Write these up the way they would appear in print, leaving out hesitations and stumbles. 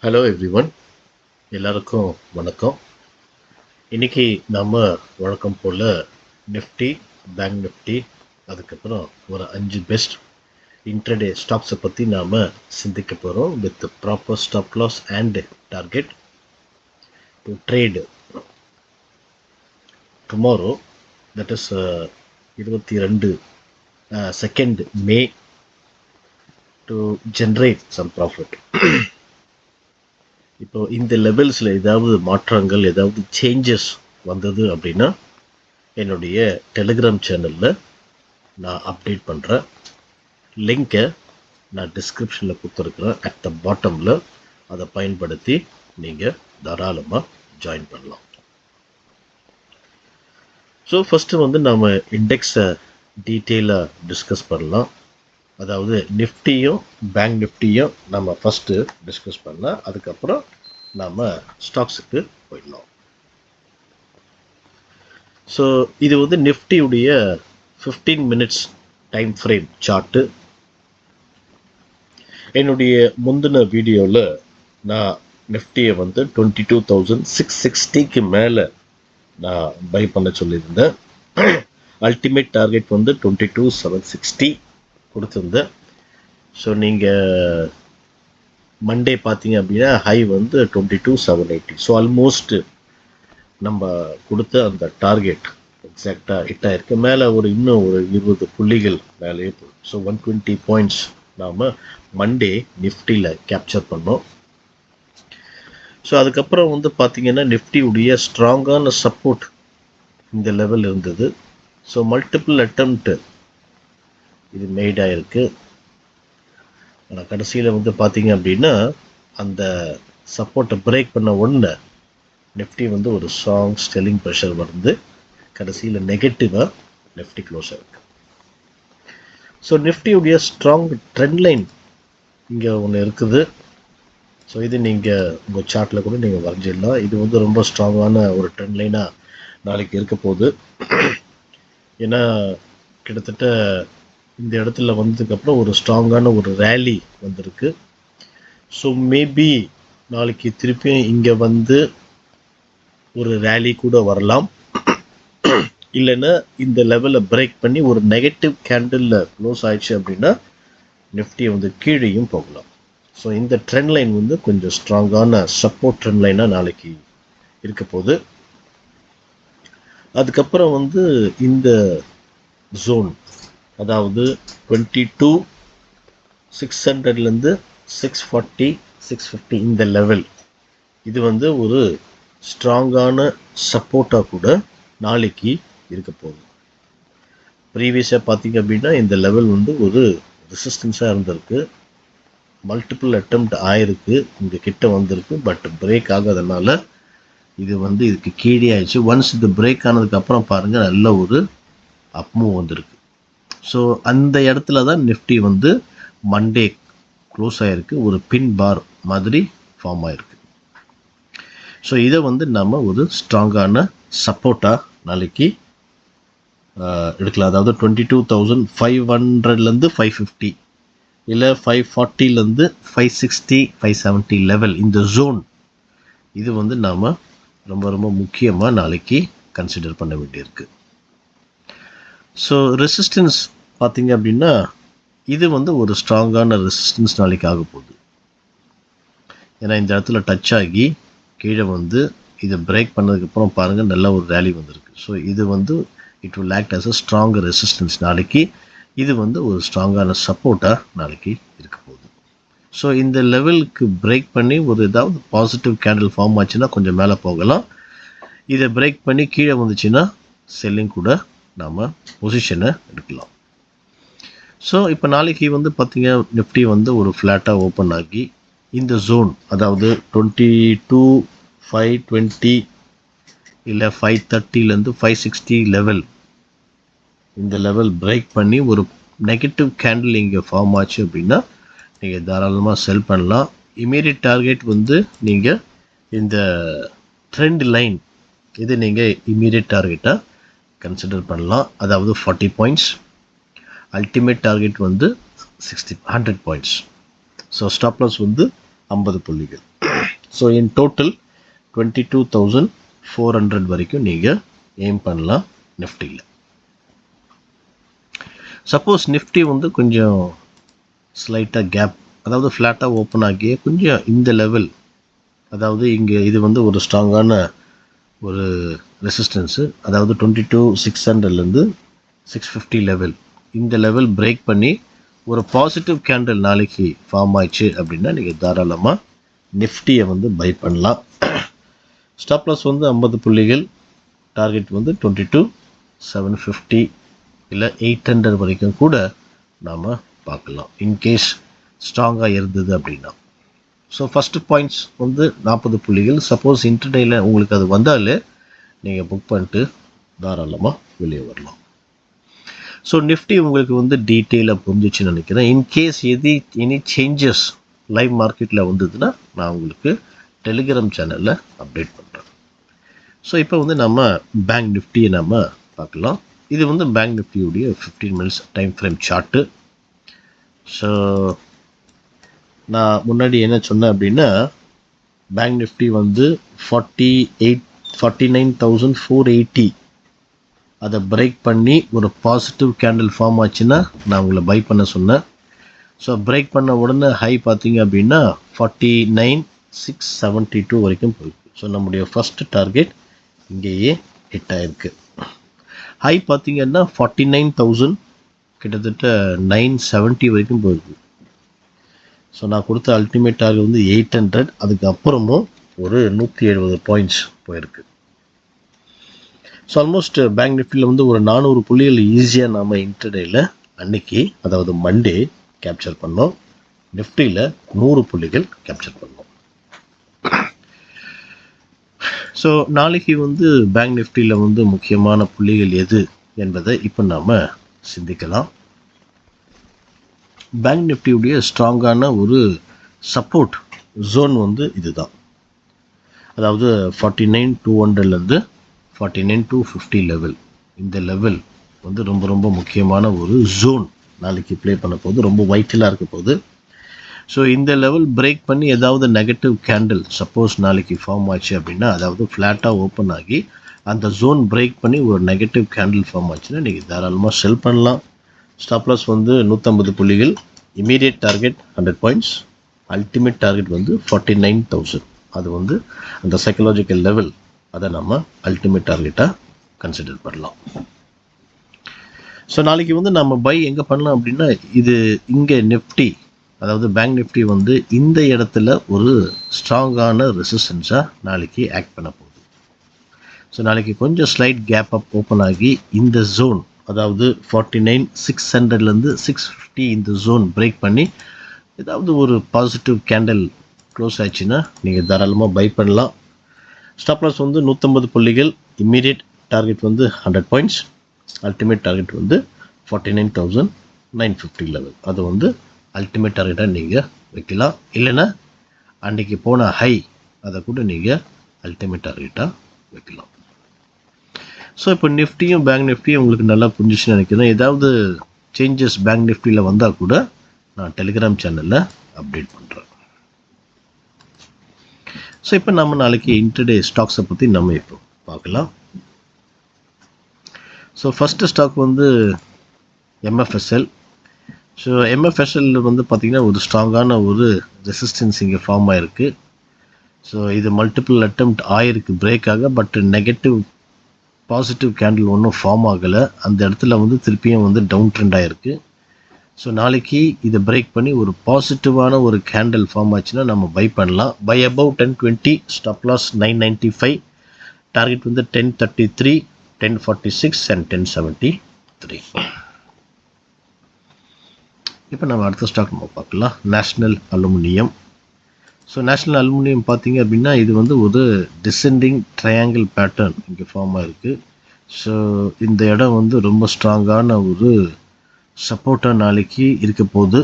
Hello everyone, எல்லாருக்கும் வணக்கம். இன்னைக்கு நம்ம வழக்கம் போல் நிஃப்டி, பேங்க் நிஃப்டி, அதுக்கப்புறம் ஒரு 5 பெஸ்ட் இன்ட்ரடே ஸ்டாக்ஸை பற்றி நாம் சிந்திக்க போகிறோம் with proper stop loss and target to trade tomorrow, that is 22 May to generate some profit. இப்போ இந்த லெவல்ஸில் ஏதாவது மாற்றங்கள், ஏதாவது சேஞ்சஸ் வந்தது அப்படின்னா என்னுடைய டெலிகிராம் சேனலில் நான் அப்டேட் பண்ணுறேன். லிங்கை நான் டிஸ்கிரிப்ஷனில் கொடுத்துருக்குறேன் அட் த பாட்டமில். அதை பயன்படுத்தி நீங்கள் தாராளமாக ஜாயின் பண்ணலாம். ஸோ ஃபஸ்ட்டு வந்து நாம் இண்டெக்ஸை டீட்டெயிலாக டிஸ்கஸ் பண்ணலாம். அதாவது நிஃப்டியும் பேங்க் நிஃப்டியும் நம்ம ஃபஸ்ட்டு டிஸ்கஸ் பண்ணலாம். அதுக்கப்புறம் நாம் ஸ்டாக்ஸுக்கு போயிடலாம். ஸோ இது வந்து நிஃப்டியுடைய 15 மினிட்ஸ் டைம் ஃப்ரேம் சார்ட்டு. என்னுடைய முந்தின வீடியோவில் நான் நிஃப்டியை வந்து 22,660க்கு மேலே நான் பை பண்ண சொல்லியிருந்தேன். அல்டிமேட் டார்கெட் வந்து 22,760 கொடுத்துருந்தேன். ஸோ நீங்கள் மண்டே பார்த்தீங்க அப்படின்னா ஹை வந்து 22,780. ஸோ ஆல்மோஸ்ட் நம்ம கொடுத்த அந்த டார்கெட் எக்ஸாக்டாக ஹிட் ஆயிருக்கு. மேலே இன்னும் ஒரு 20 புள்ளிகள் மேலேயே போகும். ஸோ 120 பாயிண்ட்ஸ் நாம் மண்டே நிஃப்டியில் கேப்சர் பண்ணோம். ஸோ அதுக்கப்புறம் வந்து பார்த்தீங்கன்னா நிஃப்டியுடைய ஸ்ட்ராங்கான சப்போர்ட் இந்த லெவல் இருந்தது. ஸோ மல்டிபிள் அட்டெம்ப்ட் இது மேட் ஆகிருக்கு. ஆனால் கடைசியில் வந்து பார்த்தீங்க அப்படின்னா அந்த சப்போர்ட்டை பிரேக் பண்ண ஒன்று நிஃப்டி வந்து ஒரு ஸ்ட்ராங் செல்லிங் ப்ரெஷர் வந்து கடைசியில் நெகட்டிவாக நிஃப்டி க்ளோஸ் ஆகிருக்கு. ஸோ நிஃப்டியுடைய ஸ்ட்ராங் ட்ரெண்ட் லைன் இங்கே ஒன்று இருக்குது. ஸோ இது நீங்கள் உங்கள் சார்ட்டில் கூட நீங்கள் வரைஞ்சிடலாம். இது வந்து ரொம்ப ஸ்ட்ராங்கான ஒரு ட்ரெண்ட் லைனாக நாளைக்கு இருக்க போகுது. ஏன்னா கிட்டத்தட்ட இந்த இடத்துல வந்ததுக்கப்புறம் ஒரு ஸ்ட்ராங்கான ஒரு ரேலி வந்திருக்கு. ஸோ மேபி நாளைக்கு திருப்பியும் இங்கே வந்து ஒரு ரேலி கூட வரலாம். இல்லைன்னா இந்த லெவலில் பிரேக் பண்ணி ஒரு நெகட்டிவ் கேண்டிலில் க்ளோஸ் ஆயிடுச்சு அப்படின்னா நிஃப்டி வந்து கீழேயும் போகலாம். ஸோ இந்த ட்ரெண்ட் லைன் வந்து கொஞ்சம் ஸ்ட்ராங்கான சப்போர்ட் ட்ரெண்ட் லைனாக நாளைக்கு இருக்க போகுது. அதுக்கப்புறம் வந்து இந்த ஜோன், அதாவது 22,600லேருந்து 640, 650 இந்த லெவல், இது வந்து ஒரு ஸ்ட்ராங்கான சப்போர்ட்டாக கூட நாளைக்கு இருக்க போகுது. ப்ரீவியஸாக பார்த்தீங்க அப்படின்னா இந்த லெவல் வந்து ஒரு ரெசிஸ்டன்ஸாக இருந்திருக்கு. மல்டிபிள் அட்டெம்ப்ட் ஆயிருக்கு, இங்கே கிட்ட வந்திருக்கு. பட் பிரேக் ஆகாதனால இது வந்து இதுக்கு கீழே ஆயிடுச்சு. ஒன்ஸ் இது பிரேக் ஆனதுக்கப்புறம் பாருங்கள் நல்ல ஒரு அப்மூவ் வந்திருக்கு. ஸோ அந்த இடத்துல தான் நிஃப்டி வந்து மண்டே க்ளோஸ் ஆகிருக்கு. ஒரு பின் பார் மாதிரி ஃபார்ம் ஆகிருக்கு. ஸோ இதை வந்து நம்ம ஒரு ஸ்ட்ராங்கான சப்போர்ட்டாக நாளைக்கு எடுக்கலாம். அதாவது 22,500லேருந்து 550, இல்லை 540லேருந்து 560, 570 லெவல், இந்த ஜோன் இது வந்து நாம் ரொம்ப ரொம்ப முக்கியமாக நாளைக்கு கன்சிடர் பண்ண வேண்டியிருக்கு. ஸோ ரெசிஸ்டன்ஸ் பார்த்தீங்க அப்படின்னா இது வந்து ஒரு ஸ்ட்ராங்கான ரெசிஸ்டன்ஸ் நாளைக்கு ஆக போகுது. ஏன்னா இந்த இடத்துல டச் ஆகி கீழே வந்து இதை பிரேக் பண்ணதுக்கப்புறம் பாருங்கள் நல்ல ஒரு ரேலி வந்திருக்கு. ஸோ இது வந்து it will act as a strong resistance நாளைக்கு. இது வந்து ஒரு ஸ்ட்ராங்கான சப்போர்ட்டாக நாளைக்கு இருக்க போகுது. ஸோ இந்த லெவலுக்கு பிரேக் பண்ணி ஒரு ஏதாவது பாசிட்டிவ் கேண்டில் ஃபார்ம் ஆச்சுன்னா கொஞ்சம் மேலே போகலாம். இதை பிரேக் பண்ணி கீழே வந்துச்சுன்னா செல்லிங் கூட நாம் பொசிஷனை எடுக்கலாம். ஸோ இப்போ நாளைக்கு வந்து பார்த்திங்க நிஃப்டி வந்து ஒரு ஃப்ளாட்டாக ஓப்பன் ஆகி இந்த ஜோன், அதாவது 22,520 இல்லை 530லேருந்து 560 லெவல், இந்த லெவல் பிரேக் பண்ணி ஒரு நெகட்டிவ் கேண்டில் இங்கே ஃபார்ம் ஆச்சு அப்படின்னா நீங்கள் தாராளமாக செல் பண்ணலாம். இமீடியட் டார்கெட் வந்து நீங்கள் இந்த ட்ரெண்ட் லைன், இது நீங்கள் இமீடியட் டார்கெட்டாக கன்சிடர் பண்ணலாம். அதாவது 40 பாயிண்ட்ஸ். அல்டிமேட் டார்கெட் வந்து 100 பாயிண்ட்ஸ். ஸோ ஸ்டாப் லாஸ் வந்து 50 புள்ளிகள். ஸோ இன் டோட்டல் 22,400 வரைக்கும் நீங்கள் எய்ம் பண்ணலாம் நிஃப்டியில். சப்போஸ் நிஃப்டி வந்து கொஞ்சம் ஸ்லைட்டாக கேப், அதாவது ஃப்ளாட்டாக ஓப்பன் ஆகிய கொஞ்சம் இந்த லெவல், அதாவது இங்கே இது வந்து ஒரு ஸ்ட்ராங்கான ஒரு ரெசிஸ்டன்ஸு, அதாவது 22,600லேருந்து 650 லெவல், இந்த லெவல் பிரேக் பண்ணி ஒரு பாசிட்டிவ் கேண்டில் நாளைக்கு ஃபார்ம் ஆயிடுச்சு அப்படின்னா நீங்கள் தாராளமாக நிஃப்டியை வந்து பை பண்ணலாம். ஸ்டாப் லாஸ் வந்து 50 புள்ளிகள், டார்கெட் வந்து 22,750 இல்லை 800 வரைக்கும் கூட நாம் பார்க்கலாம் இன்கேஸ் ஸ்ட்ராங்காக இருந்தது அப்படின்னா. ஸோ ஃபஸ்ட்டு பாயிண்ட்ஸ் வந்து 40 புள்ளிகள். சப்போஸ் இன்டர்டேயில் உங்களுக்கு அது வந்தாலே நீங்கள் புக் பண்ணிட்டு தாராளமாக வெளியே வரலாம். ஸோ நிஃப்டி உங்களுக்கு வந்து டீட்டெயிலாக புரிஞ்சிச்சுன்னு நினைக்கிறேன். இன்கேஸ் எனி சேஞ்சஸ் லைவ் மார்க்கெட்டில் வந்ததுன்னா நான் உங்களுக்கு டெலிகிராம் சேனலில் அப்டேட் பண்ணுறேன். ஸோ இப்போ வந்து நம்ம பேங்க் நிஃப்டியை நம்ம பார்க்கலாம். இது வந்து பேங்க் நிஃப்டியுடைய 15 minutes time frame chart. So நான் முன்னாடி என்ன சொன்னேன் அப்படின்னா, பேங்க் நிஃப்டி வந்து 49,480 அதை பிரேக் பண்ணி ஒரு பாசிட்டிவ் கேண்டில் ஃபார்ம் ஆச்சுன்னா நான் உங்களை பை பண்ண சொன்னேன். ஸோ பிரேக் பண்ண உடனே ஹை பார்த்தீங்க அப்படின்னா 49,672 வரைக்கும் போயிருக்கு. ஸோ நம்முடைய ஃபஸ்ட்டு டார்கெட் இங்கேயே ஹிட் ஆகிருக்கு. ஹை பார்த்தீங்கன்னா 49,000 கிட்டத்தட்ட 970 வரைக்கும் போயிருக்கு. ஸோ நான் கொடுத்த அல்டிமேட் டார்கெட் வந்து 800, அதுக்கப்புறமும் ஒரு 170 பாயிண்ட்ஸ் போயிருக்கு. ஸோ ஆல்மோஸ்ட் பேங்க் நிஃப்டியில் வந்து ஒரு 400 புள்ளிகள் ஈஸியாக நாம் இன்டர்டேயில் அன்னைக்கு, அதாவது மண்டே கேப்சர் பண்ணோம். நிஃப்டியில் 100 புள்ளிகள் கேப்சர் பண்ணோம். ஸோ நாளைக்கு வந்து பேங்க் நிஃப்டியில் வந்து முக்கியமான புள்ளிகள் எது என்பதை இப்போ நாம் சிந்திக்கலாம். பேங்க் நிஃப்டியுடைய ஸ்ட்ராங்கான ஒரு சப்போர்ட் ஜோன் வந்து இதுதான், அதாவது 49,200லேருந்து 49,250 லெவல். இந்த லெவல் வந்து ரொம்ப ரொம்ப முக்கியமான ஒரு ஜோன் நாளைக்கு ப்ளே பண்ண போகுது, ரொம்ப வைட்டலாக இருக்க போகுது. ஸோ இந்த லெவல் பிரேக் பண்ணி ஏதாவது நெகட்டிவ் கேண்டில் சப்போஸ் நாளைக்கு ஃபார்ம் ஆச்சு அப்படின்னா, அதாவது ஃப்ளாட்டாக ஓப்பன் ஆகி அந்த ஜோன் பிரேக் பண்ணி ஒரு நெகட்டிவ் கேண்டில் ஃபார்ம் ஆச்சுன்னா நீங்கள் தாராளமாக செல் பண்ணலாம். ஸ்டாப் லாஸ் வந்து 150 புள்ளிகள், immediate target 100 points, ultimate target வந்து 49,000. அது வந்து அந்த சைக்கலாஜிக்கல் லெவல், அதை நம்ம அல்டிமேட் டார்கெட்டாக கன்சிடர் பண்ணலாம். ஸோ நாளைக்கு வந்து நம்ம பை எங்கே பண்ணலாம் அப்படின்னா, இது இங்கே நிஃப்டி, அதாவது பேங்க் நிஃப்டி வந்து இந்த இடத்துல ஒரு ஸ்ட்ராங்கான ரெசிஸ்டன்ஸாக நாளைக்கு ஆக்ட் பண்ண போகுது. ஸோ நாளைக்கு கொஞ்சம் ஸ்லைட் கேப் அப் ஓப்பன் ஆகி இந்த ஜோன், அதாவது 49,600லேருந்து 650 இந்த ஜோன் பிரேக் பண்ணி ஏதாவது ஒரு பாசிட்டிவ் கேண்டில் க்ளோஸ் ஆச்சுன்னா நீங்கள் தாராளமாக பை பண்ணலாம். ஸ்டாப் லாஸ் வந்து 150 புள்ளிகள், இம்மீடியட் டார்கெட் வந்து 100 பாயிண்ட்ஸ், அல்டிமேட் டார்கெட் வந்து 49,950 லெவல். அது வந்து அல்டிமேட் டார்கெட்டாக நீங்கள் வைக்கலாம். இல்லைன்னா அன்றைக்கி போன ஹை அதை கூட நீங்கள் அல்டிமேட் டார்கெட்டாக வைக்கலாம். ஸோ இப்போ நிஃப்டியும் பேங்க் நிஃப்டியும் உங்களுக்கு நல்லா புரிஞ்சிச்சுன்னு நினைக்கிறேன். ஏதாவது சேஞ்சஸ் பேங்க் நிஃப்டியில் வந்தால் கூட நான் டெலிகிராம் சேனலில் அப்டேட் பண்ணுறேன். ஸோ இப்போ நம்ம நாளைக்கு இன்டர்டே ஸ்டாக்ஸை பற்றி நம்ம இப்போ பார்க்கலாம். ஸோ ஃபஸ்ட்டு ஸ்டாக் வந்து எம்எஃப்எஸ்எல். ஸோ எம்எஃப்எஸ்எல் வந்து பார்த்திங்கன்னா ஒரு ஸ்ட்ராங்கான ஒரு ரெசிஸ்டன்ஸ் இங்கே ஃபார்ம் ஆகிருக்கு. ஸோ இது மல்டிபிள் அட்டெம்ப்ட் ஆகிருக்கு பிரேக் ஆக, பட் நெகட்டிவ் பாசிட்டிவ் கேண்டில் ஒன்றும் ஃபார்ம் ஆகலை. அந்த இடத்துல வந்து திருப்பியும் வந்து டவுன் ட்ரெண்ட் ஆகிருக்கு. ஸோ நாளைக்கு இதை பிரேக் பண்ணி ஒரு பாசிட்டிவான ஒரு கேண்டில் ஃபார்ம் ஆச்சுன்னா நம்ம பை பண்ணலாம். Buy above 1020, stop loss 995, target வந்து 1033, 1046 அண்ட் 1073. இப்போ நம்ம அடுத்த ஸ்டாக் நம்ம பார்க்கலாம், national aluminium. So national aluminium பார்த்தீங்க அப்படின்னா இது வந்து ஒரு டிசெண்டிங் ட்ரையாங்கிள் பேட்டர்ன் இங்கே ஃபார்ம் ஆகிருக்கு. ஸோ இந்த இடம் வந்து ரொம்ப ஸ்ட்ராங்கான ஒரு சப்போர்ட்டாக நாளைக்கு இருக்க போகுது.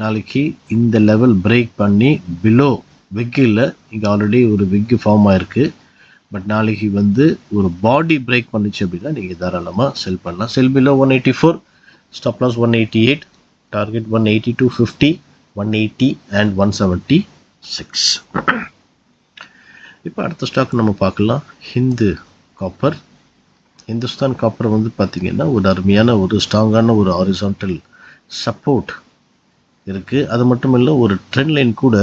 நாளைக்கு இந்த லெவல் பிரேக் பண்ணி பிலோ விக்கில், இங்கே ஆல்ரெடி ஒரு விக்கு ஃபார்ம் ஆகிருக்கு, பட் நாளைக்கு வந்து ஒரு பாடி பிரேக் பண்ணிச்சு அப்படின்னா நீங்கள் தாராளமாக செல் பண்ணலாம். Sell below 184, stop loss 188, target 182.50, 180 and 170 இப்போ அடுத்த ஸ்டாக் நம்ம பார்க்கலாம். ஹிந்துஸ்தான் காப்பர் வந்து பார்த்தீங்கன்னா ஒரு அருமையான ஒரு ஸ்ட்ராங்கான ஒரு ஹாரிசான்டல் சப்போர்ட் இருக்குது. அது மட்டும் இல்லை, ஒரு ட்ரெண்ட் லைன் கூட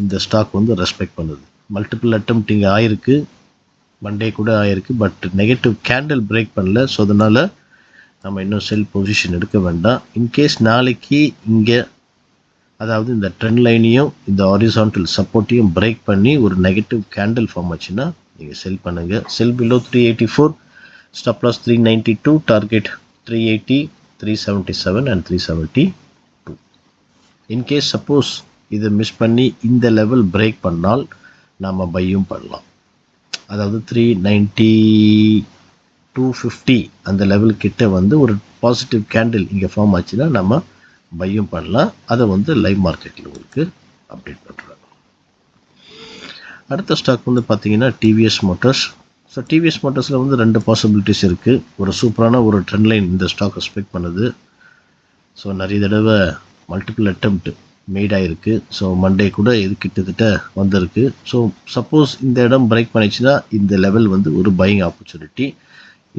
இந்த ஸ்டாக் வந்து ரெஸ்பெக்ட் பண்ணுது. மல்டிபிள் அட்டெம்ப்டிங் ஆயிருக்கு, மண்டே கூட ஆயிருக்கு, பட் நெகட்டிவ் கேண்டில் பிரேக் பண்ணல. ஸோ அதனால் நம்ம இன்னும் செல் பொசிஷன் எடுக்க வேண்டாம். இன்கேஸ் நாளைக்கு இங்கே அதாவது இந்த ட்ரெண்ட் லைனையும் இந்த ஹாரிசான்டல் சப்போர்ட்டையும் பிரேக் பண்ணி ஒரு நெகட்டிவ் கேண்டில் ஃபார்ம் ஆச்சுன்னா நீங்கள் செல் பண்ணுங்கள். Sell below 384, stop loss 392, target 380, 377 and 372. In case suppose இதை மிஸ் பண்ணி இந்த லெவல் பிரேக் பண்ணால் நாம் பையும் பண்ணலாம். அதாவது 390-250 அந்த லெவல் கிட்ட வந்து ஒரு பாசிட்டிவ் கேண்டில் இங்கே ஃபார்ம் ஆச்சுன்னா நம்ம பையும் பண்ணலாம். அதை வந்து லைவ் மார்க்கெட்டில் உங்களுக்கு அப்டேட் பண்ணுறாங்க. அடுத்த ஸ்டாக் வந்து பார்த்தீங்கன்னா டிவிஎஸ் மோட்டார்ஸ். ஸோ டிவிஎஸ் மோட்டார்ஸில் வந்து 2 பாசிபிலிட்டிஸ் இருக்குது. ஒரு சூப்பரான ஒரு ட்ரெண்ட் லைன் இந்த ஸ்டாக் எக்ஸ்பெக்ட் பண்ணுது. ஸோ நிறைய தடவை மல்டிபிள் அட்டெம்ப்ட் மேட் ஆகிருக்கு. ஸோ மண்டே கூட இது கிட்டத்தட்ட வந்திருக்கு. ஸோ சப்போஸ் இந்த இடம் பிரேக் பண்ணிச்சுன்னா இந்த லெவல் வந்து ஒரு பையிங் ஆப்பர்ச்சுனிட்டி,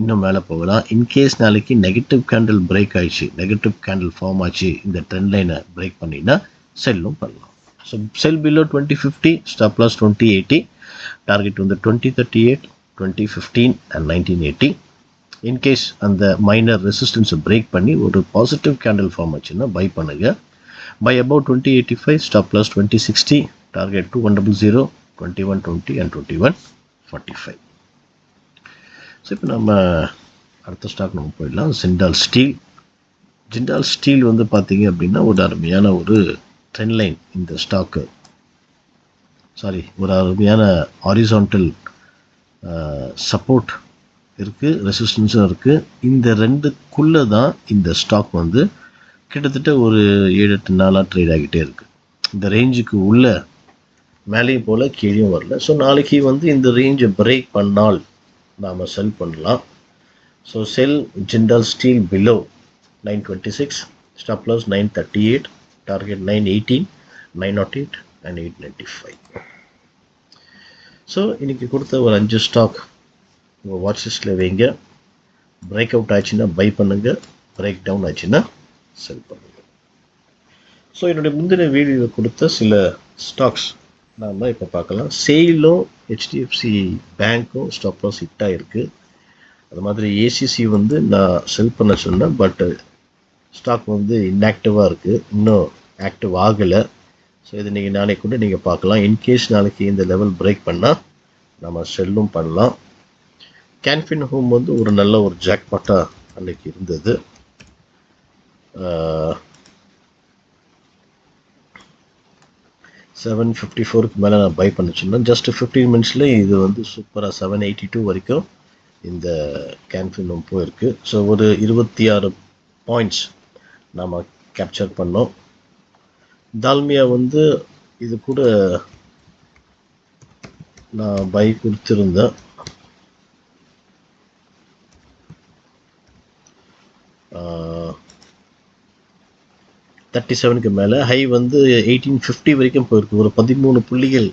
இன்னும் மேலே போகலாம். இன்கேஸ் நாளைக்கு நெகட்டிவ் கேண்டில் பிரேக் ஆயிடுச்சு, நெகட்டிவ் கேண்டில் ஃபார்ம் ஆச்சு, இந்த ட்ரெண்ட் லைனை பிரேக் பண்ணினா செல்லும் பண்ணலாம். So sell below 2050, stop loss 2080, target வந்து 2038, 2015 அண்ட் 1980. இன்கேஸ் அந்த மைனர் ரெசிஸ்டன்ஸை பிரேக் பண்ணி ஒரு பாசிட்டிவ் கேண்டில் ஃபார்ம் ஆச்சுன்னா பை பண்ணுங்க. Buy about 2085, stop loss 2060, target 2100, 2120 and 2145. So இப்போ நம்ம அடுத்த ஸ்டாக் நம்ம போயிடலாம். ஜிண்டால் ஸ்டீல் வந்து பார்த்தீங்க அப்படின்னா ஒரு அருமையான ஒரு ட்ரெண்ட் லைன் இந்த ஸ்டாக்கு, ஒரு அருமையான ஹாரிசான்டல் சப்போர்ட் இருக்குது, ரெசிஸ்டன்ஸும் இருக்குது. இந்த ரெண்டுக்குள்ளே தான் இந்த ஸ்டாக் வந்து கிட்டத்தட்ட ஒரு 7-8 நாளாக ட்ரேட் ஆகிட்டே இருக்குது. இந்த ரேஞ்சுக்கு உள்ள மேலேயும் போல் கீழேயும் வரல. ஸோ நாளைக்கு வந்து இந்த ரேஞ்சை பிரேக் பண்ணால் நாம் செல் பண்ணலாம். So sell Jindal steel below 926, stop loss 938, target 918, 908 and 895. So இன்றைக்கி கொடுத்த ஒரு 5 ஸ்டாக் உங்கள் வாட்ச் லிஸ்ட்டில் வைங்க. பிரேக் அவுட் ஆச்சுன்னா பை பண்ணுங்கள், பிரேக் டவுன் ஆச்சுன்னா செல் பண்ணுங்கள். ஸோ என்னுடைய முந்தின வீடியோவில் கொடுத்த சில ஸ்டாக்ஸ் நாம் இப்போ பார்க்கலாம். சேலும் HDFC பேங்க்கும் ஸ்டாப் லாஸ் ஹிட் ஆகிருக்கு. அது மாதிரி ஏசிசி வந்து நான் செல் பண்ண சொன்னேன், பட் ஸ்டாக் வந்து இன்ஆக்டிவாக இருக்குது, இன்னும் ஆக்டிவ் ஆகலை. ஸோ இது நீங்கள் நாளைக்கு கூட நீங்கள் பார்க்கலாம். இன்கேஸ் நாளைக்கு இந்த லெவல் பிரேக் பண்ணால் நம்ம செல்லும் பண்ணலாம். கேன்ஃபின் ஹோம் வந்து ஒரு நல்ல ஒரு ஜாக்பாட்டாக அன்றைக்கி இருந்தது. 754 மேலே நான் பை பண்ண சொன்னேன். ஜஸ்ட் 15 மினிட்ஸில் இது வந்து சூப்பராக 782 வரைக்கும் இந்த கேன்ஃபின் ஹோம் போயிருக்கு. ஸோ ஒரு 26 பாயிண்ட்ஸ் நாம் கேப்சர் பண்ணோம். தால்மியா வந்து இது கூட நான் பை கொடுத்துருந்தேன். ஆ 37க்கு மேலே, ஹை வந்து 1850 வரைக்கும் போயிருக்கு. ஒரு 13 புள்ளிகள்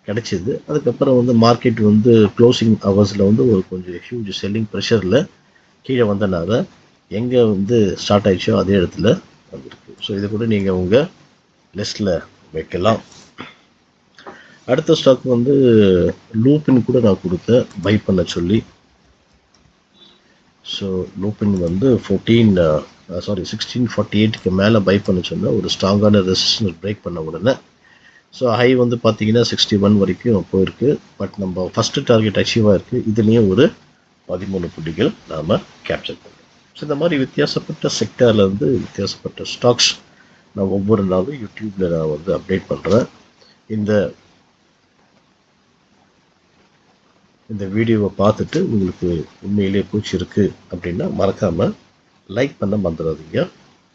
கிடச்சிது. அதுக்கப்புறம் வந்து மார்க்கெட் வந்து க்ளோசிங் ஹவர்ஸில் வந்து ஒரு கொஞ்சம் ஹியூஜ் செல்லிங் ப்ரெஷரில் கீழே வந்தனால எங்கே வந்து ஸ்டார்ட் ஆகிடுச்சோ அதே இடத்துல வந்துருக்கு. ஸோ இது கூட நீங்கள் உங்கள் லிஸ்ட்டில் வைக்கலாம். அடுத்த ஸ்டாக் வந்து லூப்பின் கூட நான் கொடுத்தேன் பை பண்ண சொல்லி. ஸோ லூப்பின் வந்து 1648க்கு மேலே பை பண்ண சொன்னால் ஒரு ஸ்ட்ராங்கான ரெசிஸ்டன்ஸ் பிரேக் பண்ண உடனே. ஸோ ஹை வந்து பார்த்தீங்கன்னா 61 வரைக்கும் போயிருக்கு. பட் நம்ம ஃபஸ்ட்டு டார்கெட் அச்சீவ் ஆகிருக்கு. இதுலேயும் ஒரு 13 புள்ளிகள் நாம் கேப்சர் பண்ணுறோம். ஸோ இந்த மாதிரி வித்தியாசப்பட்ட செக்டாரில் வந்து வித்தியாசப்பட்ட ஸ்டாக்ஸ் நான் ஒவ்வொரு நாளும் யூடியூப்பில் நான் வந்து அப்டேட் பண்ணுறேன். இந்த வீடியோவை பார்த்துட்டு உங்களுக்கு உண்மையிலே பிடிச்சிருக்கு அப்படின்னா மறக்காமல் லைக் பண்ண மறந்துடாதீங்க.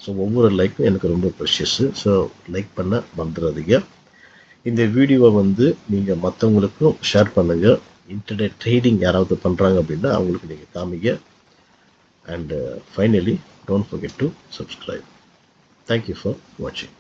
ஸோ ஒவ்வொரு லைக்கும் எனக்கு ரொம்ப ப்ரெஷியஸு. ஸோ லைக் பண்ண மறந்துடாதீங்க. இந்த வீடியோவை வந்து நீங்கள் மற்றவங்களுக்கும் ஷேர் பண்ணுங்கள். இன்டர்நெட் ட்ரேடிங் யாராவது பண்ணுறாங்க அப்படின்னா அவங்களுக்கு நீங்கள் காமிங்க. And finally don't forget to subscribe. Thank you for வாட்சிங்.